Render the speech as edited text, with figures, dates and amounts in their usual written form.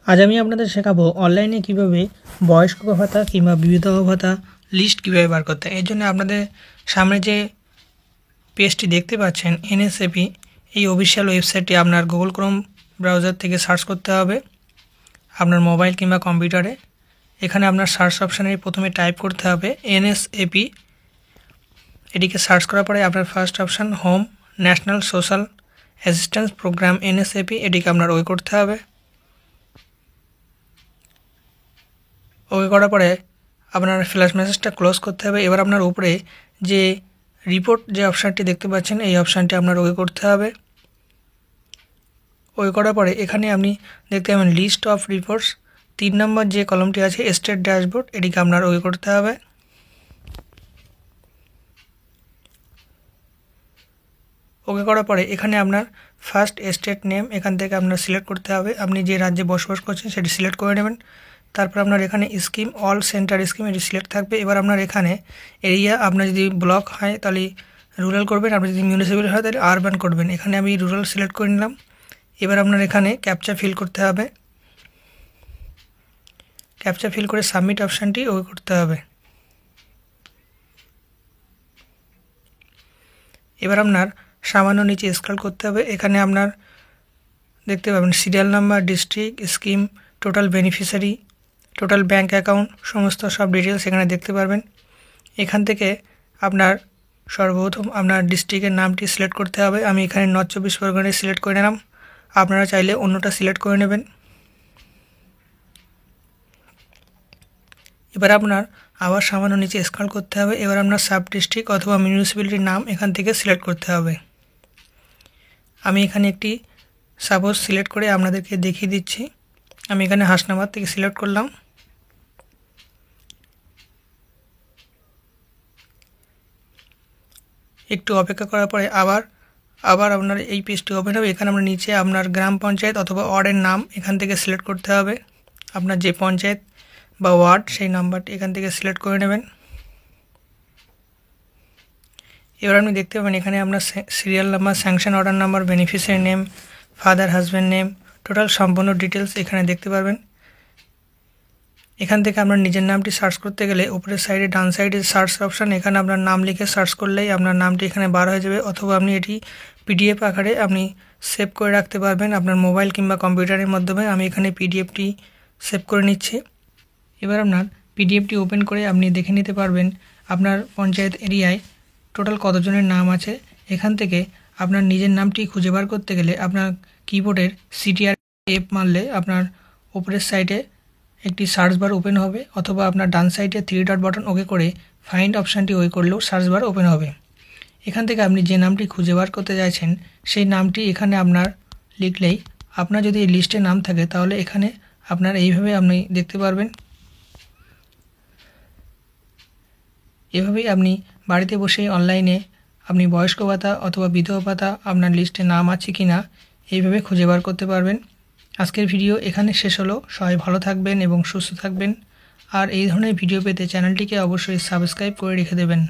আজ আমি আপনাদের শেখাবো অনলাইনে কিভাবে বয়স্ক ভাতা কিংবা বিধবা ভাতা লিস্ট কিভাবে বার করতে হয়। এর জন্য আপনাদের সামনে যে পেজটি দেখতে পাচ্ছেন এনএসএপি, এই অফিসিয়াল ওয়েবসাইটটি আপনার গুগল ক্রোম ব্রাউজার থেকে সার্চ করতে হবে আপনার মোবাইল কিংবা কম্পিউটারে। এখানে আপনার সার্চ অপশানে প্রথমে টাইপ করতে হবে এনএসএপি। এটিকে সার্চ করার পরে আপনার first option home national social assistance programme NSAP, এটিকে আপনার ওই করতে হবে। ওকে করার পরে আপনার ফ্ল্যাশ মেসেজটা ক্লোজ করতে হবে। এবার আপনার উপরে যে রিপোর্ট যে অপশানটি দেখতে পাচ্ছেন এই অপশানটি আপনার ওকে করতে হবে। ওকে করার পরে এখানে আপনি দেখতে পাবেন লিস্ট অফ রিপোর্টস, 3 নম্বর যে কলমটি আছে স্টেট ড্যাশবোর্ড, এটিকে আপনার ওকে করতে হবে। ওকে করার পরে এখানে আপনার ফার্স্ট স্টেট নেম এখান থেকে আপনার সিলেক্ট করতে হবে। আপনি যে রাজ্যে বসবাস করছেন সেটি সিলেক্ট করে নেবেন। তারপর আপনার এখানে স্কিম অল সেন্টার স্কিম এটি সিলেক্ট থাকবে। এবার আপনার এখানে এরিয়া আপনার যদি ব্লক হয় তাহলে রুরাল করবেন, আপনি যদি মিউনিসিপ্যাল হয় তাহলে আরবান করবেন। এখানে আমি রুরাল সিলেক্ট করে নিলাম। এবার আপনার এখানে ক্যাপচা ফিল করতে হবে। ক্যাপচা ফিল করে সাবমিট অপশানটি ওকে করতে হবে। এবার আপনার সামান্য নিচে স্ক্রল করতে হবে। এখানে আপনার দেখতে পাবেন serial number, district, scheme, total beneficiary, total bank account, সমস্ত সব ডিটেলস এখানে দেখতে পারবেন। এখান থেকে আপনার সর্বপ্রথম আপনার ডিস্ট্রিক্টের নামটি সিলেক্ট করতে হবে। আমি এখানে নর্থ 24 পরগনায় সিলেক্ট করে নিলাম, আপনারা চাইলে অন্যটা সিলেক্ট করে নেবেন। এবার আপনার আবার সামান্য নিচে স্ক্রল করতে হবে। এবার আপনার সাব ডিস্ট্রিক্ট অথবা মিউনিসিপ্যালিটির নাম এখান থেকে সিলেক্ট করতে হবে। আমি এখানে একটি সাপোজ সিলেক্ট করে আপনাদেরকে দেখিয়ে দিচ্ছি। আমি এখানে হাসনাবাদ থেকে সিলেক্ট করলাম। একটু অপেক্ষা করার পরে আবার আপনার এই পেজটি ওপেন হবে। এখানে আপনার নিচে আপনার গ্রাম পঞ্চায়েত অথবা ওয়ার্ডের নাম এখান থেকে সিলেক্ট করতে হবে। আপনার যে পঞ্চায়েত বা ওয়ার্ড সেই নাম্বারটি এখান থেকে সিলেক্ট করে নেবেন। এবার আপনি দেখতে পাবেন এখানে আপনার serial number, sanction order number, beneficiary name, father husband name, total সম্পূর্ণ ডিটেলস এখানে দেখতে পারবেন। এখান থেকে আপনার নিজের নামটি সার্চ করতে গেলে উপরের সাইডে ডান সাইডে সার্চ অপশান, এখানে আপনার নাম লিখে সার্চ করলেই আপনার নামটি এখানে বার হয়ে যাবে। অথবা আপনি এটি পিডিএফ আকারে আপনি সেভ করে রাখতে পারবেন আপনার মোবাইল কিংবা কম্পিউটারের মাধ্যমে। আমি এখানে পিডিএফটি সেভ করে নিচ্ছি। এবার আপনার পিডিএফটি ওপেন করে আপনি দেখে নিতে পারবেন আপনার পঞ্চায়েত এরিয়ায় টোটাল কতজনের নাম আছে। এখান থেকে আপনার নিজের নামটি খুঁজে বার করতে গেলে আপনার কিবোর্ডের সিটিআর এফ মারলে আপনার উপরের সাইডে একটি সার্চ বার ওপেন হবে, অথবা আপনার ডান সাইডে 3 ডট বাটন ওকে করে ফাইন্ড অপশানটি ওই করলেও সার্চ বার ওপেন হবে। এখান থেকে আপনি যে নামটি খুঁজে বার করতে চাইছেন সেই নামটি এখানে আপনার লিখলেই আপনার যদি এই লিস্টে নাম থাকে তাহলে এখানে আপনার এইভাবে আপনি দেখতে পারবেন। এভাবেই আপনি বাড়িতে বসে অনলাইনে আপনি বয়স্ক ভাতা অথবা বিধবা ভাতা আপনার লিস্টে নাম আছে কি না এইভাবে খুঁজে বার করতে পারবেন। আজকের ভিডিও এখানে শেষ হলো। সবাই ভালো থাকবেন এবং সুস্থ থাকবেন। আর এই ধরনের ভিডিও পেতে চ্যানেলটিকে অবশ্যই সাবস্ক্রাইব করে রেখে দেবেন।